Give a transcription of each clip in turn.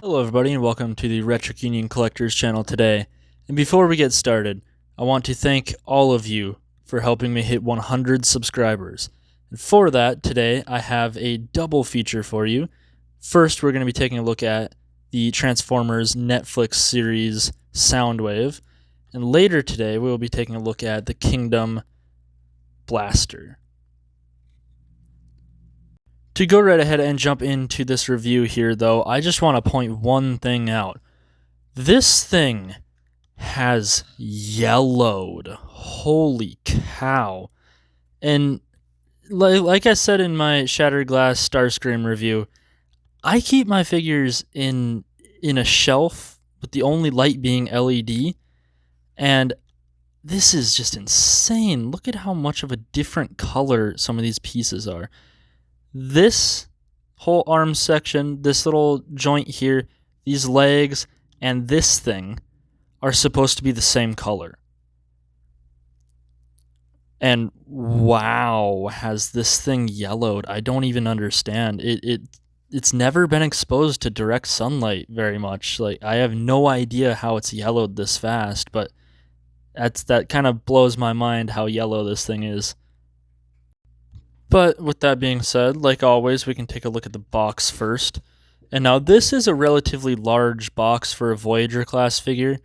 Hello everybody and welcome to the Retro Union Collectors channel today. And before we get started, I want to thank all of you for helping me hit 100 subscribers. And for that, today I have a double feature for you. First, we're going to be taking a look at the Transformers Netflix series Soundwave. And later today, we will be taking a look at the Kingdom Blaster. To go right ahead and jump into this review here, though, I just want to point one thing out. This thing has yellowed. Holy cow. And like I said in my Shattered Glass Starscream review, I keep my figures in a shelf with the only light being LED, and this is just insane. Look at how much of a different color some of these pieces are. This whole arm section, this little joint here, these legs, and this thing are supposed to be the same color. And wow, has this thing yellowed. I don't even understand. It's never been exposed to direct sunlight very much. Like, I have no idea how it's yellowed this fast, but that kind of blows my mind how yellow this thing is. But with that being said, like always, we can take a look at the box first. And now this is a relatively large box for a Voyager class figure.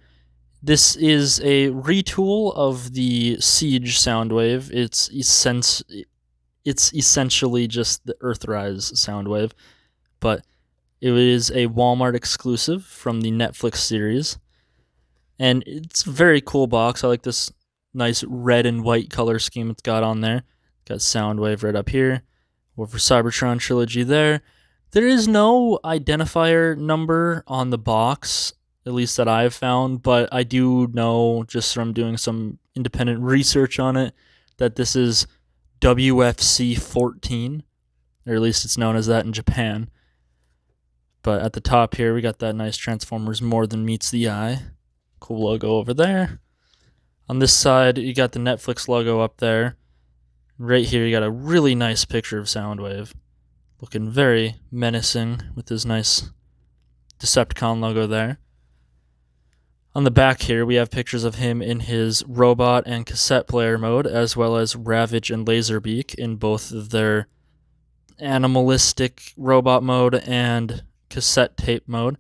This is a retool of the Siege Soundwave. It's essentially just the Earthrise Soundwave, but it is a Walmart exclusive from the Netflix series. And it's a very cool box. I like this nice red and white color scheme it's got on there. Got Soundwave right up here. Over Cybertron Trilogy there. There is no identifier number on the box, at least that I've found, but I do know, just from doing some independent research on it, that this is WFC-14, or at least it's known as that in Japan. But at the top here, we got that nice Transformers More Than Meets the Eye. Cool logo over there. On this side, you got the Netflix logo up there. Right here, you got a really nice picture of Soundwave, looking very menacing with his nice Decepticon logo there. On the back here, we have pictures of him in his robot and cassette player mode, as well as Ravage and Laserbeak in both of their animalistic robot mode and cassette tape mode.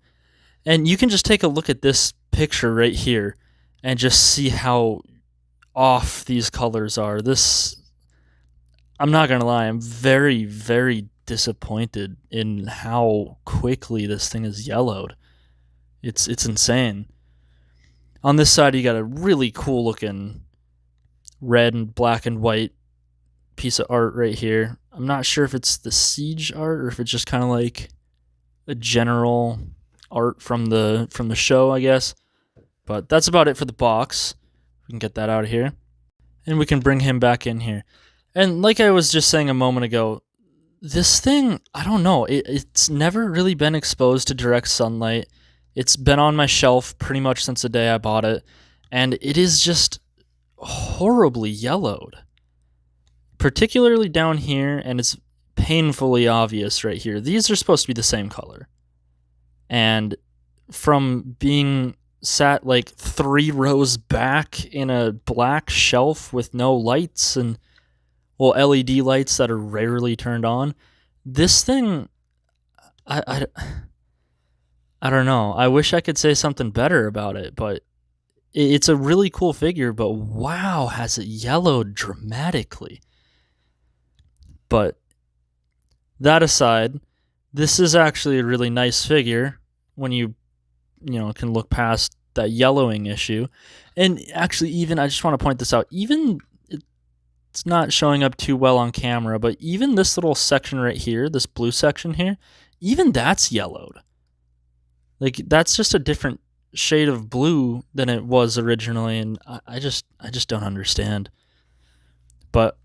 And you can just take a look at this picture right here and just see how off these colors are. I'm not going to lie, I'm very, very disappointed in how quickly this thing is yellowed. It's insane. On this side, you got a really cool looking red and black and white piece of art right here. I'm not sure if it's the Siege art or if it's just kind of like a general art from the show, I guess. But that's about it for the box. We can get that out of here. And we can bring him back in here. And like I was just saying a moment ago, this thing, I don't know, it's never really been exposed to direct sunlight. It's been on my shelf pretty much since the day I bought it, and it is just horribly yellowed. Particularly down here, and it's painfully obvious right here. These are supposed to be the same color. And from being sat like 3 rows back in a black shelf with no lights and LED lights that are rarely turned on, this thing, I don't know. I wish I could say something better about it, but it's a really cool figure, but wow, has it yellowed dramatically. But that aside, this is actually a really nice figure when you can look past that yellowing issue. And actually, even, I just want to point this out, even it's not showing up too well on camera, but even this little section right here, this blue section here, even that's yellowed. Like, that's just a different shade of blue than it was originally, and I just don't understand. But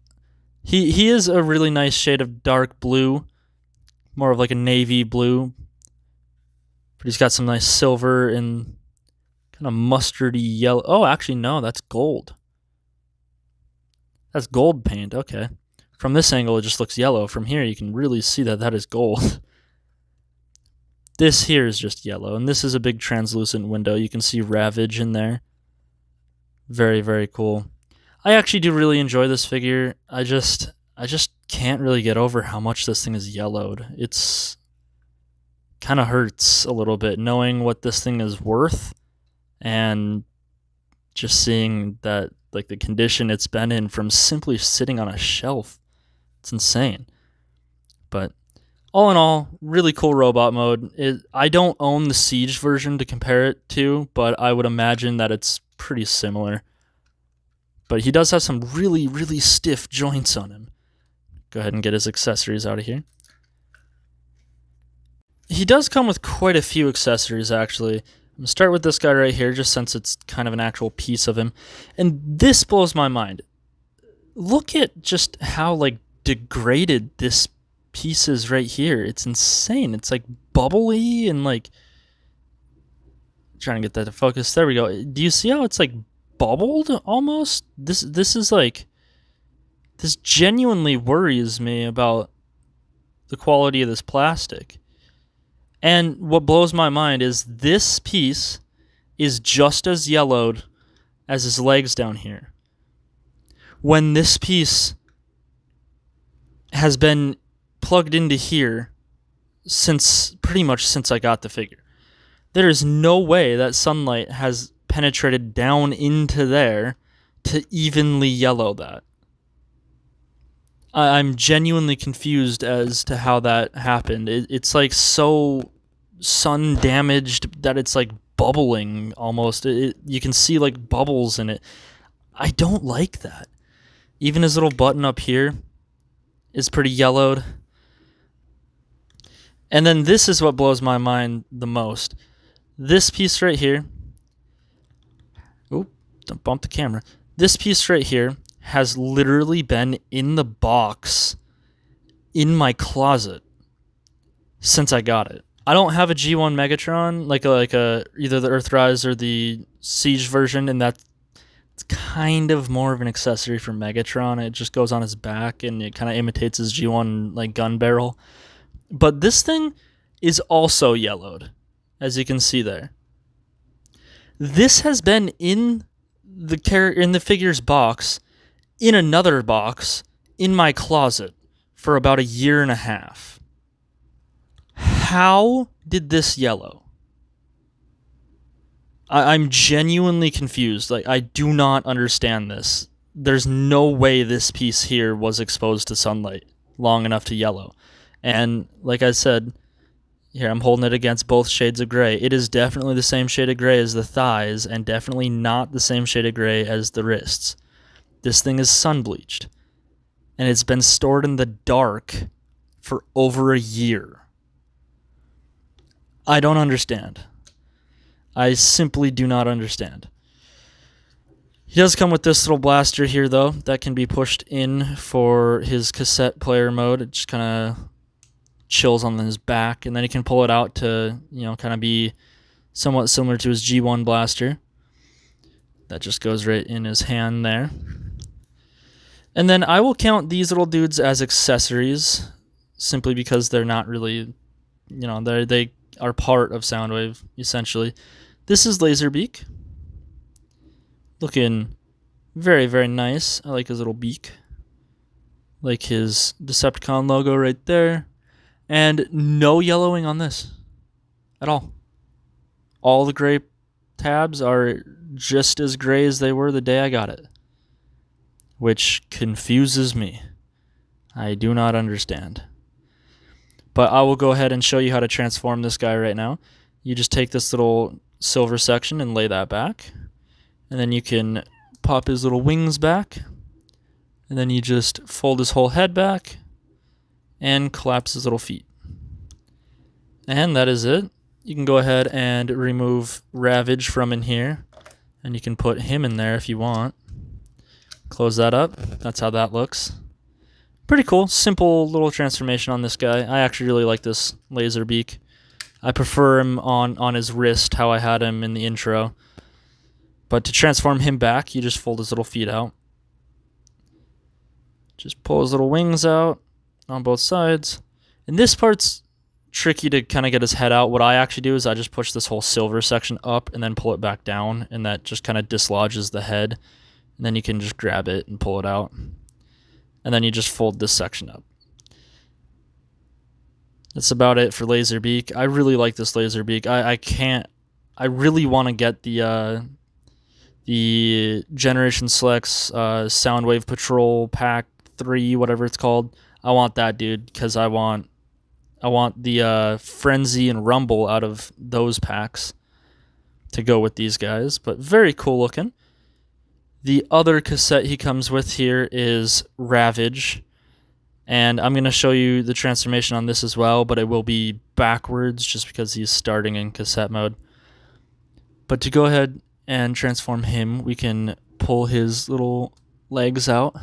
he is a really nice shade of dark blue, more of like a navy blue. But he's got some nice silver and kind of mustardy yellow. Oh, actually, no, that's gold. That's gold paint, okay. From this angle, it just looks yellow. From here, you can really see that is gold. This here is just yellow, and this is a big translucent window. You can see Ravage in there. Very, very cool. I actually do really enjoy this figure. I just can't really get over how much this thing is yellowed. It's kind of hurts a little bit knowing what this thing is worth, and just seeing that, like, the condition it's been in from simply sitting on a shelf. It's insane. But all in all, really cool robot mode. I don't own the Siege version to compare it to, but I would imagine that it's pretty similar. But he does have some really, really stiff joints on him. Go ahead and get his accessories out of here. He does come with quite a few accessories, actually. I'm going to start with this guy right here, just since it's kind of an actual piece of him. And this blows my mind. Look at just how, like, degraded this piece is right here. It's insane. It's, like, bubbly and, like... Trying to get that to focus. There we go. Do you see how it's, like, bubbled almost? This is, like... This genuinely worries me about the quality of this plastic. And what blows my mind is this piece is just as yellowed as his legs down here. When this piece has been plugged into here pretty much since I got the figure. There is no way that sunlight has penetrated down into there to evenly yellow that. I'm genuinely confused as to how that happened. It's like so sun damaged that it's like bubbling almost. You can see like bubbles in it. I don't like that. Even his little button up here is pretty yellowed. And then this is what blows my mind the most. This piece right here. Oop, don't bump the camera. This piece right here has literally been in the box in my closet since I got it. I don't have a G1 Megatron, like a either the Earthrise or the Siege version, and that's kind of more of an accessory for Megatron. It just goes on his back and it kind of imitates his G1 like gun barrel. But this thing is also yellowed, as you can see there. This has been in the figure's box, in another box, in my closet for about 1.5 years. How did this yellow? I'm genuinely confused. Like, I do not understand this. There's no way this piece here was exposed to sunlight long enough to yellow. And like I said, here I'm holding it against both shades of gray. It is definitely the same shade of gray as the thighs, and definitely not the same shade of gray as the wrists. This thing is sun bleached, and it's been stored in the dark for over 1 year. I don't understand. I simply do not understand. He does come with this little blaster here, though, that can be pushed in for his cassette player mode. It just kind of chills on his back, and then he can pull it out to, kind of be somewhat similar to his G1 blaster. That just goes right in his hand there. And then I will count these little dudes as accessories, simply because they're not really, they are part of Soundwave, essentially. This is Laserbeak. Looking very, very nice. I like his little beak. Like his Decepticon logo right there. And no yellowing on this at all. All the gray tabs are just as gray as they were the day I got it, which confuses me. I do not understand. But I will go ahead and show you how to transform this guy right now. You just take this little silver section and lay that back. And then you can pop his little wings back. And then you just fold his whole head back and collapse his little feet. And that is it. You can go ahead and remove Ravage from in here. And you can put him in there if you want. Close that up. That's how that looks. Pretty cool. Simple little transformation on this guy. I actually really like this Laserbeak. I prefer him on his wrist, how I had him in the intro. But to transform him back, you just fold his little feet out. Just pull his little wings out on both sides. And this part's tricky to kind of get his head out. What I actually do is I just push this whole silver section up and then pull it back down, and that just kind of dislodges the head. And then you can just grab it and pull it out. And then you just fold this section up. That's about it for Laserbeak. I really like this Laserbeak. I really want to get the Generation Selects Soundwave Patrol Pack 3, whatever it's called. I want that, dude, because I want the Frenzy and Rumble out of those packs to go with these guys. But very cool looking. The other cassette he comes with here is Ravage. And I'm going to show you the transformation on this as well, but it will be backwards just because he's starting in cassette mode. But to go ahead and transform him, we can pull his little legs out.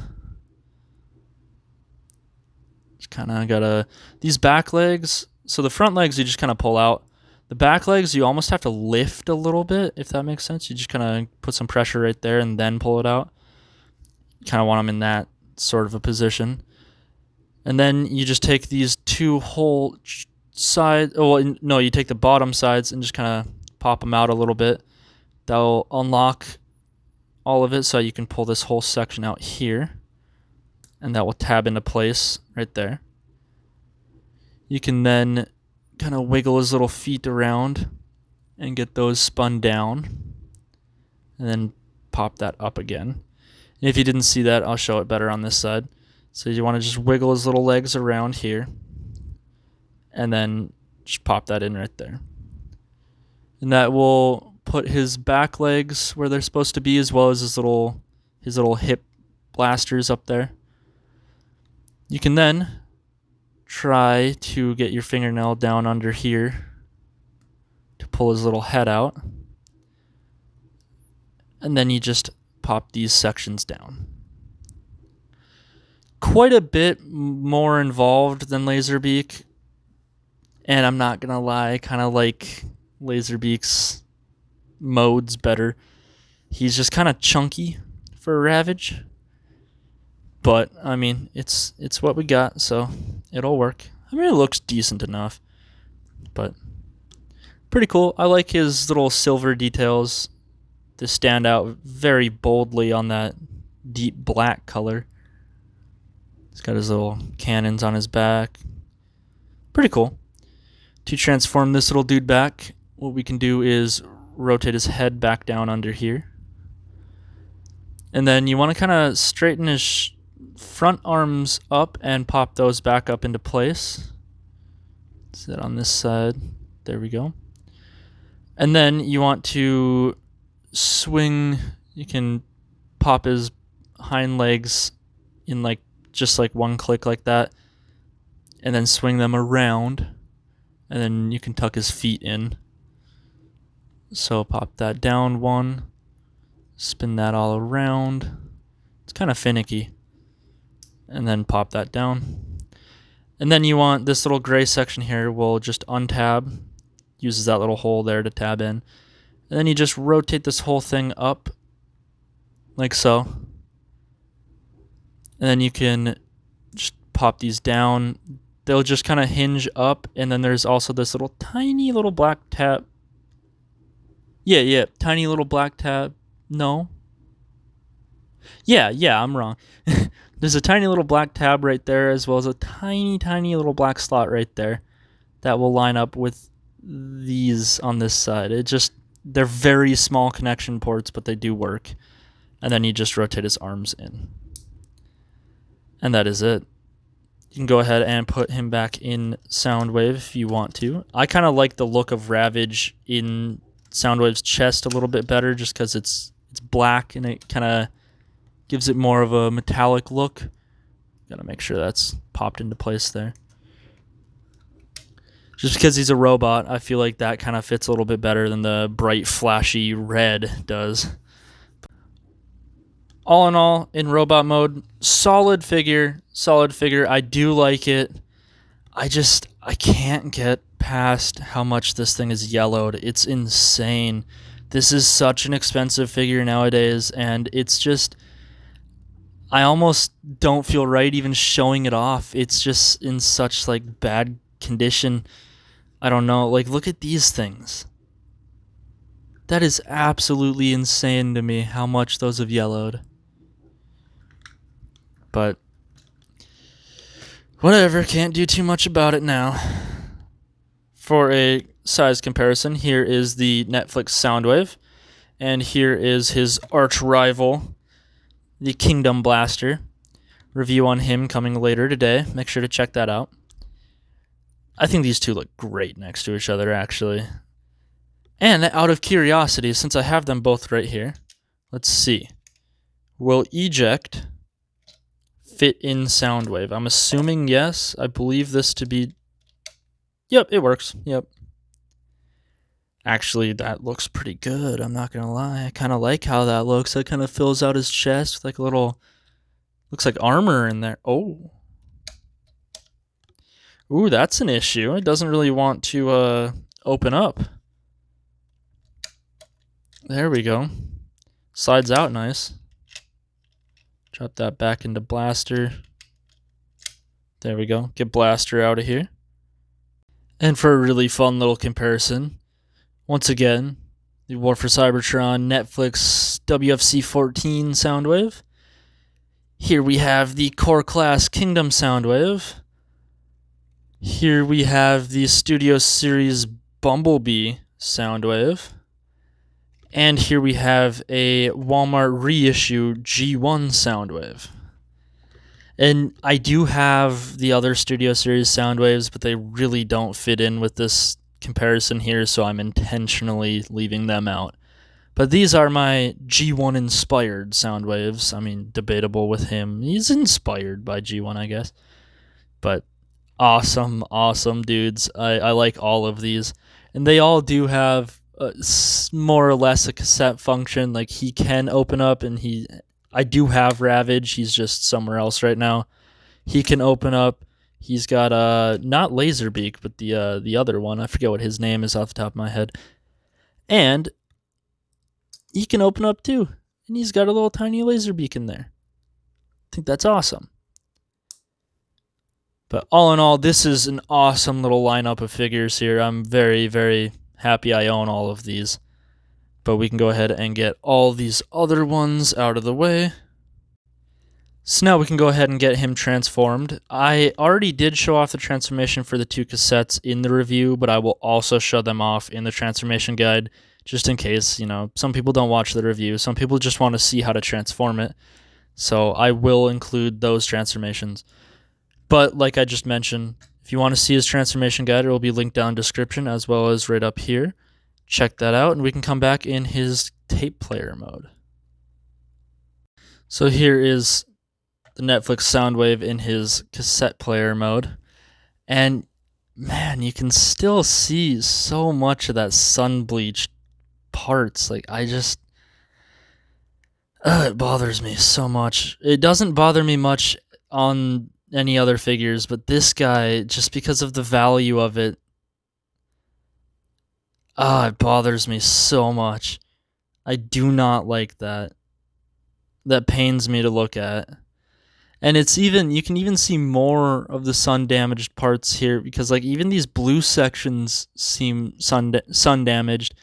Just kind of got these back legs. So the front legs you just kind of pull out. The back legs you almost have to lift a little bit, if that makes sense. You just kind of put some pressure right there and then pull it out. You kind of want them in that sort of a position. And then you just take these two whole sides. Oh, no, you take the bottom sides and just kind of pop them out a little bit. That'll unlock all of it so you can pull this whole section out here. And that will tab into place right there. You can then kind of wiggle his little feet around and get those spun down. And then pop that up again. And if you didn't see that, I'll show it better on this side. So you want to just wiggle his little legs around here. And then just pop that in right there. And that will put his back legs where they're supposed to be, as well as his little hip blasters up there. You can then try to get your fingernail down under here to pull his little head out. And then you just pop these sections down. Quite a bit more involved than Laserbeak. And I'm not going to lie, I kind of like Laserbeak's modes better. He's just kind of chunky for a Ravage. But, I mean, it's what we got, so it'll work. I mean, it looks decent enough. But, pretty cool. I like his little silver details to stand out very boldly on that deep black color. He's got his little cannons on his back. Pretty cool. To transform this little dude back, what we can do is rotate his head back down under here. And then you want to kind of straighten his front arms up and pop those back up into place. Sit on this side. There we go. And then you want to swing. You can pop his hind legs in just like one click like that, and then swing them around, and then you can tuck his feet in. So pop that down one, spin that all around. It's kind of finicky. And then pop that down. And then you want this little gray section here will just untab. Uses that little hole there to tab in. And then you just rotate this whole thing up like so. And then you can just pop these down. They'll just kind of hinge up. And then there's also this little tiny little black tab. Yeah, tiny little black tab. No. Yeah, I'm wrong. There's a tiny little black tab right there, as well as a tiny little black slot right there that will line up with these on this side. They're very small connection ports, but they do work. And then you just rotate his arms in. And that is it. You can go ahead and put him back in Soundwave if you want to. I kind of like the look of Ravage in Soundwave's chest a little bit better, just because it's black and it kind of gives it more of a metallic look. Gotta make sure that's popped into place there. Just because he's a robot, I feel like that kind of fits a little bit better than the bright, flashy red does. All in all, in robot mode, solid figure. I do like it. I can't get past how much this thing is yellowed. It's insane. This is such an expensive figure nowadays, and it's just, I almost don't feel right even showing it off. It's just in such bad condition. I don't know, like, look at these things. That is absolutely insane to me how much those have yellowed. But whatever, can't do too much about it now. For a size comparison, here is the Netflix Soundwave, and here is his arch rival, the Kingdom Blaster. Review on him coming later today. Make sure to check that out. I think these two look great next to each other, actually. And out of curiosity, since I have them both right here, let's see. Will eject fit in Soundwave? I'm assuming yes. I believe this to be... Yep, it works. Yep. Actually, that looks pretty good. I'm not going to lie. I kind of like how that looks. That kind of fills out his chest with like a little... Looks like armor in there. Oh. Ooh, that's an issue. It doesn't really want to open up. There we go. Slides out nice. Drop that back into Blaster. There we go. Get Blaster out of here. And for a really fun little comparison, once again, the War for Cybertron Netflix WFC-14 Soundwave. Here we have the Core Class Kingdom Soundwave. Here we have the Studio Series Bumblebee Soundwave. And here we have a Walmart reissue G1 Soundwave. And I do have the other Studio Series Soundwaves, but they really don't fit in with this comparison here, so I'm intentionally leaving them out. But these are my G1 inspired Soundwaves. I mean, debatable with him. He's inspired by G1, I guess. But awesome, awesome dudes. I like all of these. And they all do have more or less a cassette function. Like, he can open up, and I do have Ravage. He's just somewhere else right now. He can open up. He's got not Laserbeak, but the other one. I forget what his name is off the top of my head. And he can open up too. And he's got a little tiny Laserbeak in there. I think that's awesome. But all in all, this is an awesome little lineup of figures here. I'm very, very happy I own all of these. But we can go ahead and get all these other ones out of the way. So now we can go ahead and get him transformed. I already did show off the transformation for the two cassettes in the review, but I will also show them off in the transformation guide, just in case, you know, some people don't watch the review. Some people just want to see how to transform it. So I will include those transformations. But like I just mentioned, if you want to see his transformation guide, it will be linked down in the description as well as right up here. Check that out, and we can come back in his tape player mode. So here is the Netflix Soundwave in his cassette player mode. And man, you can still see so much of that sun-bleached parts. Like, it bothers me so much. It doesn't bother me much on any other figures, but this guy, just because of the value of it, it bothers me so much. I do not like that. That pains me to look at. And you can even see more of the sun damaged parts here, because like even these blue sections seem sun damaged.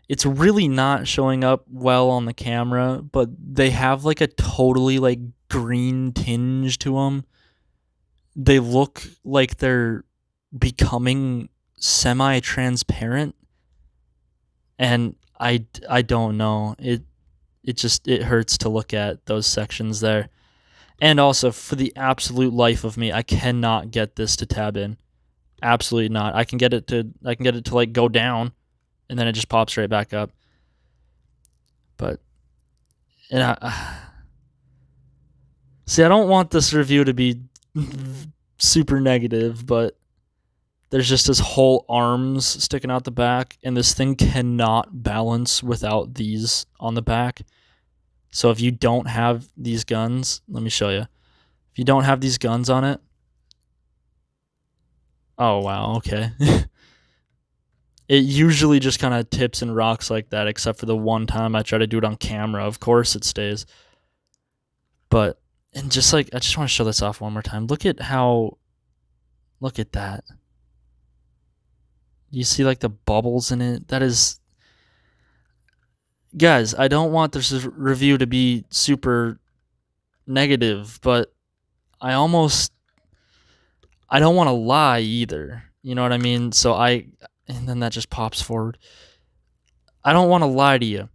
It's really not showing up well on the camera, but they have like a totally like green tinge to them. They look like they're becoming semi-transparent. And I don't know. It hurts to look at those sections there. And also, for the absolute life of me, I cannot get this to tab in. Absolutely not. I can get it to like go down, and then it just pops right back up. But see, I don't want this review to be super negative, but there's just his whole arms sticking out the back, and this thing cannot balance without these on the back. So if you don't have these guns, let me show you. If you don't have these guns on it, oh wow, okay. It usually just kind of tips and rocks like that, except for the one time I try to do it on camera. Of course it stays. But, and just like, I just want to show this off one more time. Look at that. You see like the bubbles in it? That is... Guys, I don't want this review to be super negative, but I don't want to lie either. You know what I mean? And then that just pops forward. I don't want to lie to you.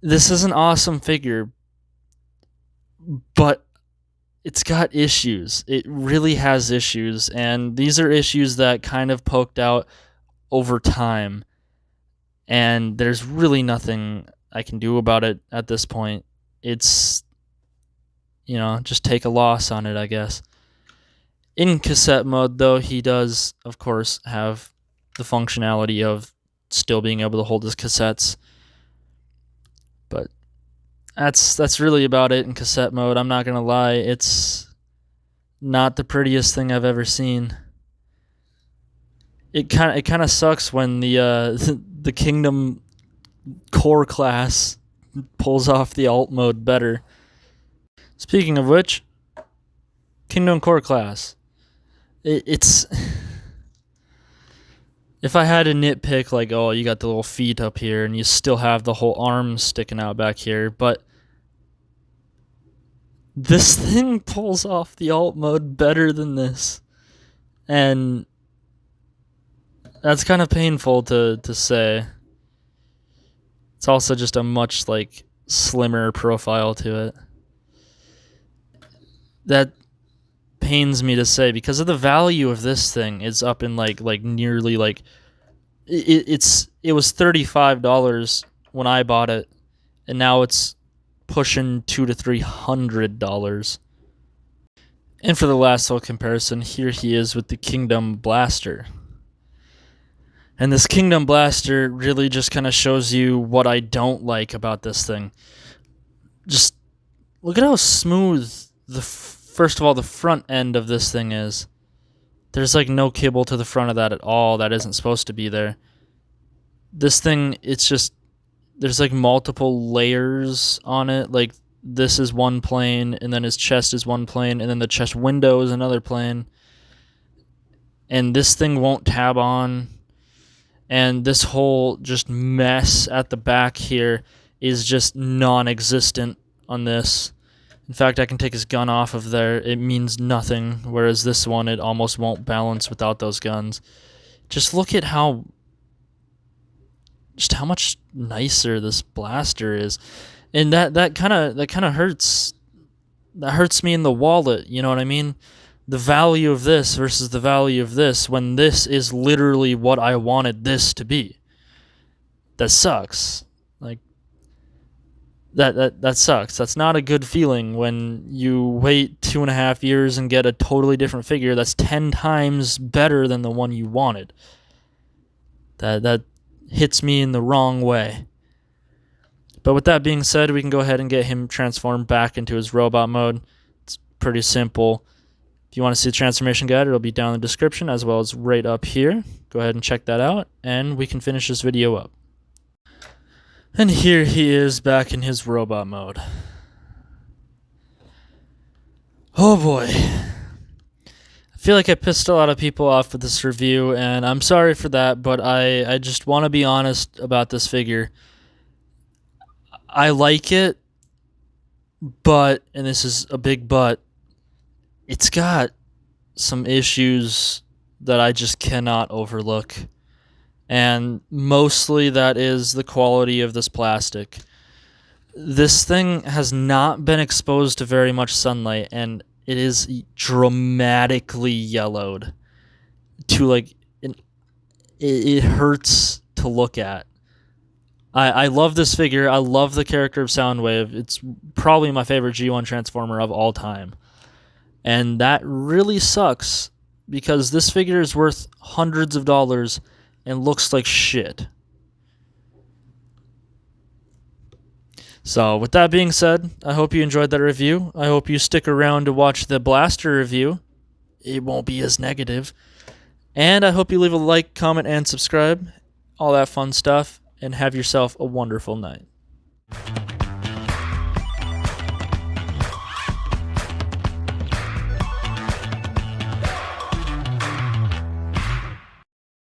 This is an awesome figure, but it's got issues. It really has issues, and these are issues that kind of poked out over time, and there's really nothing I can do about it at this point. It's, just take a loss on it, I guess. In cassette mode, though, he does, of course, have the functionality of still being able to hold his cassettes. But that's really about it in cassette mode. I'm not going to lie. It's not the prettiest thing I've ever seen. It kind of sucks when the Kingdom core class pulls off the alt mode better. Speaking of which, Kingdom core class. It's... If I had to nitpick, like, oh, you got the little feet up here, and you still have the whole arm sticking out back here, but this thing pulls off the alt mode better than this. And that's kind of painful to say. It's also just a much, slimmer profile to it. That pains me to say, because of the value of this thing is up in nearly it was $35 when I bought it, and now it's pushing $200 to $300. And for the last little comparison, here he is with the Kingdom Blaster. And this Kingdom Blaster really just kind of shows you what I don't like about this thing. Just look at how smooth first of all, the front end of this thing is. There's no kibble to the front of that at all. That isn't supposed to be there. This thing, it's just, there's multiple layers on it. This is one plane, and then his chest is one plane, and then the chest window is another plane. And this thing won't tab on. And this whole just mess at the back here is just non-existent on this. In fact, I can take his gun off of there. It means nothing, whereas this one, it almost won't balance without those guns. Just look at how much nicer this blaster is. And that kind of hurts. That hurts me in the wallet, you know what I mean? The value of this versus the value of this, when this is literally what I wanted this to be. That sucks. That sucks. That's not a good feeling when you wait 2.5 years and get a totally different figure that's 10 times better than the one you wanted. That hits me in the wrong way. But with that being said, we can go ahead and get him transformed back into his robot mode. It's pretty simple. If you want to see the transformation guide, it'll be down in the description as well as right up here. Go ahead and check that out, and we can finish this video up. And here he is back in his robot mode. Oh boy. I feel like I pissed a lot of people off with this review, and I'm sorry for that, but I just want to be honest about this figure. I like it, but, and this is a big but, it's got some issues that I just cannot overlook. And mostly that is the quality of this plastic. This thing has not been exposed to very much sunlight, and it is dramatically yellowed to it hurts to look at. I love this figure. I love the character of Soundwave. It's probably my favorite G1 Transformer of all time. And that really sucks, because this figure is worth hundreds of dollars and looks like shit. So with that being said, I hope you enjoyed that review. I hope you stick around to watch the Blaster review. It won't be as negative. And I hope you leave a like, comment, and subscribe. All that fun stuff. And have yourself a wonderful night.